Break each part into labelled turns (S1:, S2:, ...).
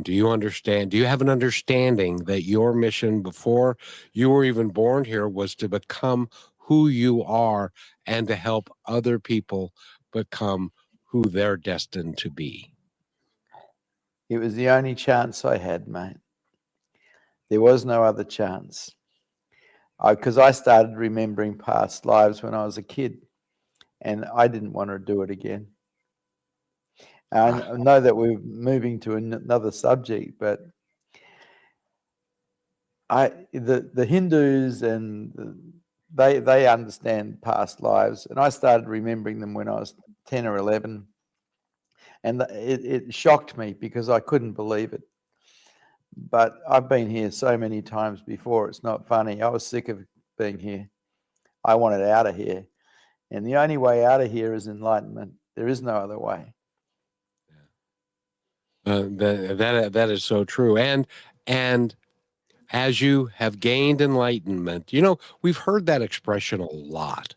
S1: Do you understand? Do you have an understanding that your mission before you were even born here was to become who you are and to help other people become who they're destined to be?
S2: It was the only chance I had, mate. There was no other chance. Because I started remembering past lives when I was a kid, and I didn't want to do it again. I know that we're moving to another subject, but the Hindus and they understand past lives, and I started remembering them when I was 10 or 11, and it shocked me because I couldn't believe it. But I've been here so many times before, it's not funny. I was sick of being here. I wanted out of here. And the only way out of here is enlightenment. There is no other way.
S1: That is so true. And as you have gained enlightenment, you know, we've heard that expression a lot.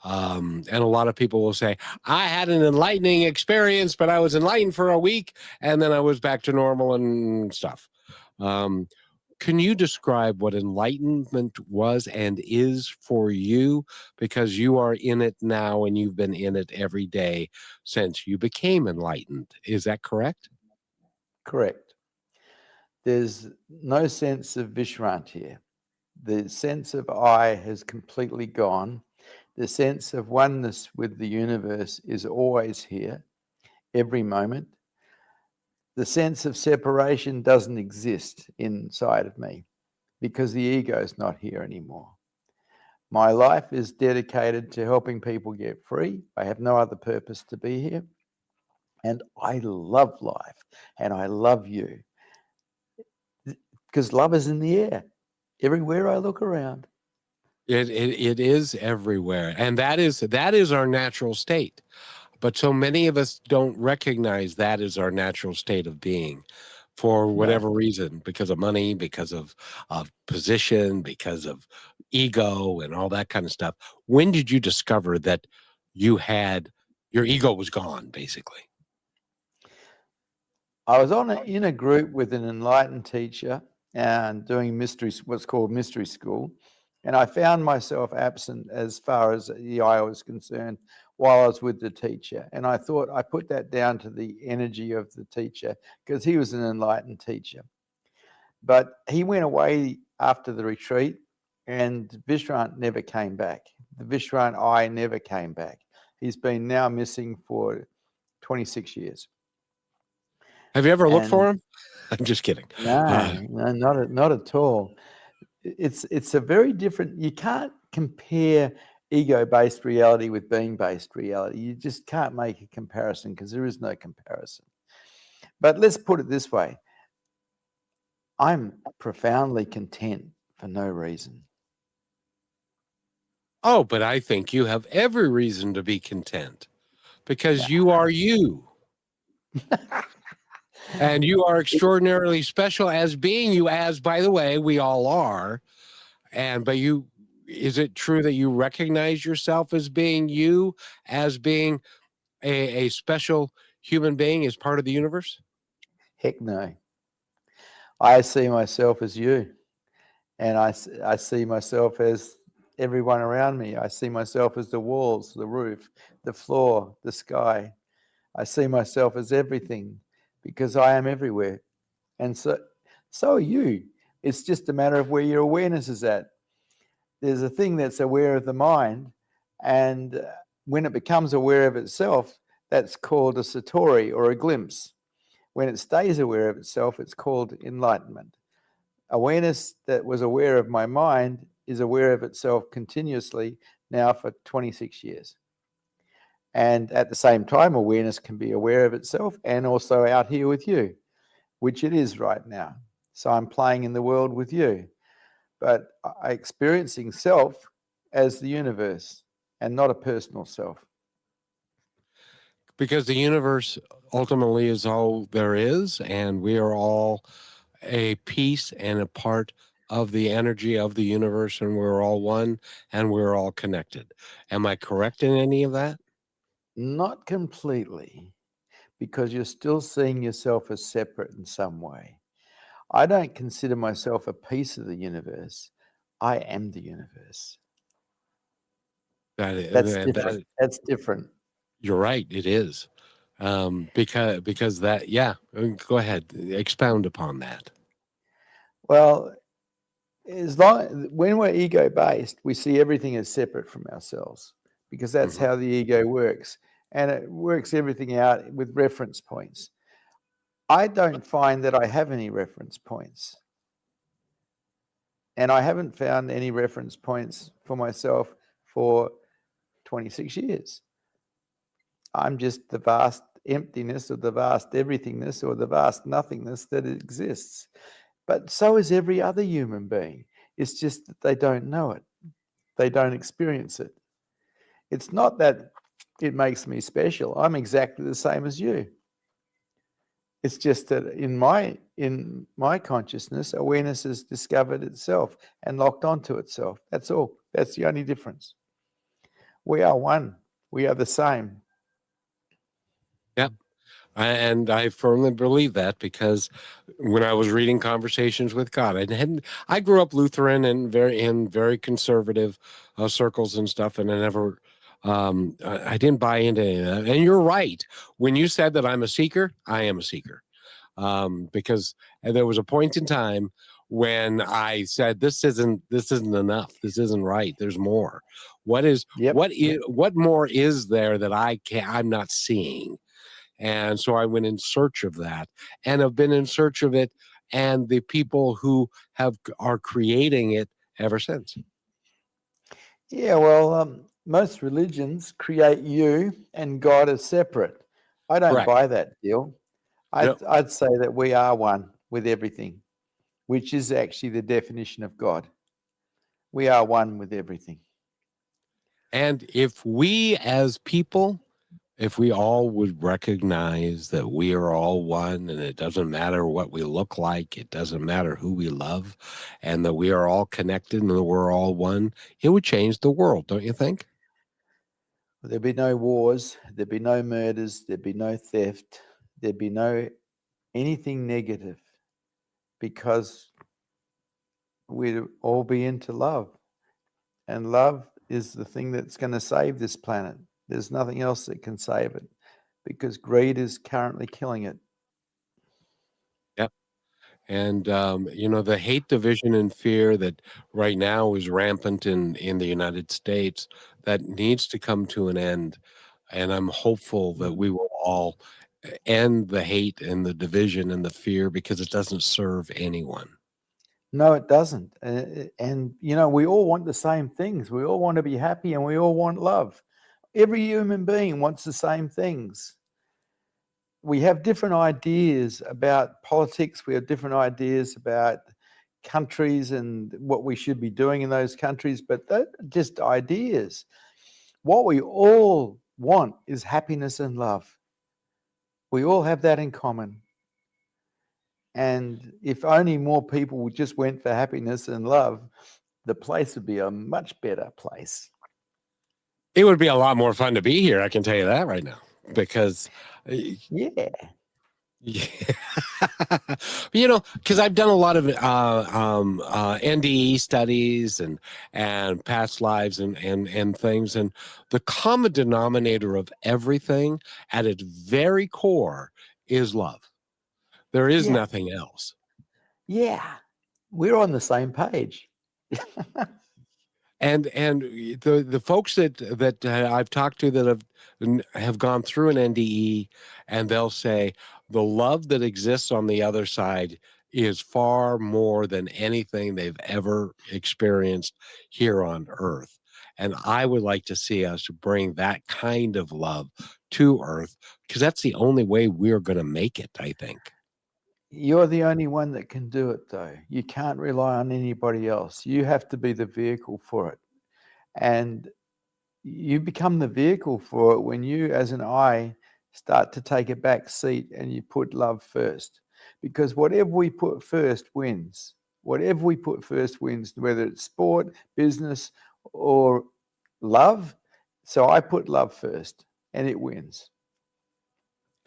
S1: And a lot of people will say, I had an enlightening experience, but I was enlightened for a week and then I was back to normal and stuff. Can you describe what enlightenment was and is for you? Because you are in it now and you've been in it every day since you became enlightened. Is that correct?
S2: Correct. There's no sense of Vishrant here. The sense of I has completely gone. The sense of oneness with the universe is always here, every moment. The sense of separation doesn't exist inside of me because the ego is not here anymore. My life is dedicated to helping people get free. I have no other purpose to be here. And I love life and I love you because love is in the air everywhere I look around.
S1: It is everywhere. And that is our natural state. But so many of us don't recognize that is our natural state of being for whatever reason, because of money, because of position, because of ego and all that kind of stuff. When did you discover that your ego was gone, basically?
S2: I was in a group with an enlightened teacher and doing what's called mystery school. And I found myself absent as far as the I was concerned while I was with the teacher. And I thought I put that down to the energy of the teacher because he was an enlightened teacher. But he went away after the retreat and Vishrant never came back. The Vishrant I never came back. He's been now missing for 26 years.
S1: Have you ever looked for him? I'm just kidding.
S2: No, not at all. It's a very different. You can't compare ego-based reality with being-based reality. You just can't make a comparison because there is no comparison. But let's put it this way. I'm profoundly content for no reason.
S1: Oh, but I think you have every reason to be content because you are you. And you are extraordinarily special as being you, as, by the way, we all are. But is it true that you recognize yourself as being you, as being a special human being as part of the universe?
S2: Heck no. I see myself as you. And I see myself as everyone around me. I see myself as the walls, the roof, the floor, the sky. I see myself as everything because I am everywhere. And so are you. It's just a matter of where your awareness is at. There's a thing that's aware of the mind, and when it becomes aware of itself, that's called a Satori or a glimpse. When it stays aware of itself, it's called enlightenment. Awareness that was aware of my mind is aware of itself continuously now for 26 years. And at the same time, awareness can be aware of itself and also out here with you, which it is right now. So I'm playing in the world with you, but I'm experiencing self as the universe and not a personal self.
S1: Because the universe ultimately is all there is, and we are all a piece and a part of the energy of the universe, and we're all one, and we're all connected. Am I correct in any of that?
S2: Not completely, because you're still seeing yourself as separate in some way. I don't consider myself a piece of the universe. I am the universe. That's different. That's different.
S1: You're right. It is. Because that, yeah, go ahead, expound upon that.
S2: Well, when we're ego-based, we see everything as separate from ourselves, because that's how the ego works. And it works everything out with reference points. I don't find that I have any reference points. And I haven't found any reference points for myself for 26 years. I'm just the vast emptiness, or the vast everythingness, or the vast nothingness that exists. But so is every other human being. It's just that they don't know it. They don't experience it. It's not that it makes me special. I'm exactly the same as you. It's just that in my consciousness, awareness has discovered itself and locked onto itself. That's all. That's the only difference. We are one. We are the same.
S1: Yep. And I firmly believe that, because when I was reading Conversations with God, I grew up Lutheran and very conservative circles and stuff, and I didn't buy into any of that. And you're right. When you said that I'm a seeker, I am a seeker, because there was a point in time when I said, this isn't enough. This isn't right. There's more. What more is there that I'm not seeing? And so I went in search of that, and have been in search of it, and the people who are creating it ever since.
S2: Yeah, well, most religions create you and God as separate. I don't
S1: Correct.
S2: buy that deal.
S1: No.
S2: I'd say that we are one with everything, which is actually the definition of God. We are one with everything.
S1: And if we as people, if we all would recognize that we are all one, and it doesn't matter what we look like, it doesn't matter who we love, and that we are all connected and that we're all one, it would change the world, don't you think?
S2: There'd be no wars, there'd be no murders, there'd be no theft, there'd be no anything negative, because we'd all be into love. And love is the thing that's going to save this planet. There's nothing else that can save it, because greed is currently killing it.
S1: Yep. And the hate, division, and fear that right now is rampant in the United States, that needs to come to an end. And I'm hopeful that we will all end the hate and the division and the fear, because it doesn't serve anyone.
S2: No, it doesn't. And we all want the same things. We all want to be happy, and we all want love. Every human being wants the same things. We have different ideas about politics. We have different ideas about countries and what we should be doing in those countries, but they're just ideas. What we all want is happiness and love. We all have that in common. And if only more people just went for happiness and love, the place would be a much better place.
S1: It would be a lot more fun to be here, I can tell you that right now, because
S2: Yeah.
S1: because I've done a lot of NDE studies and past lives and things, and the common denominator of everything at its very core is love. There is
S2: Yeah.
S1: nothing else.
S2: Yeah. We're on the same page.
S1: And the folks that I've talked to that have gone through an NDE, and they'll say the love that exists on the other side is far more than anything they've ever experienced here on Earth. And I would like to see us bring that kind of love to Earth, because that's the only way we're going to make it, I think.
S2: You're the only one that can do it, though. You can't rely on anybody else. You have to be the vehicle for it. And you become the vehicle for it when you, as an I, start to take a back seat and you put love first. Because whatever we put first wins. Whatever we put first wins, whether it's sport, business, or love. So I put love first, and it wins.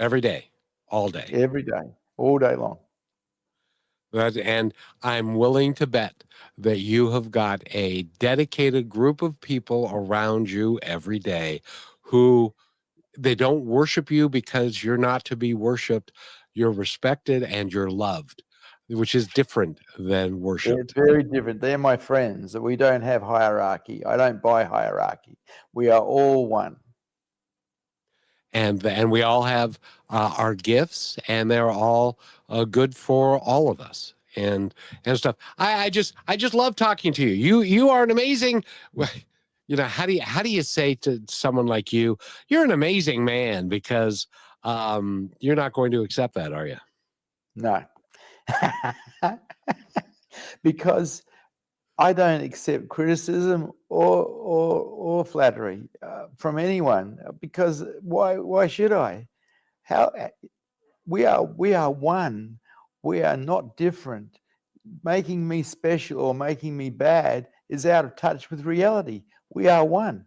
S1: Every day. all day.
S2: every day, all day long.
S1: And I'm willing to bet that you have got a dedicated group of people around you every day who they don't worship you because you're not to be worshiped. You're respected and you're loved, which is different than
S2: They're
S1: worshiped.
S2: very different. They're my friends. We don't have hierarchy. I don't buy hierarchy. We are all one.
S1: And we all have our gifts, and they're all good for all of us, and stuff. I just love talking to you. You are an amazing. You know, how do you say to someone like you, you're an amazing man, because you're not going to accept that, are you?
S2: No. Because I don't accept criticism or flattery from anyone. Because why should I? How we are one. We are not different. Making me special or making me bad is out of touch with reality. We are one.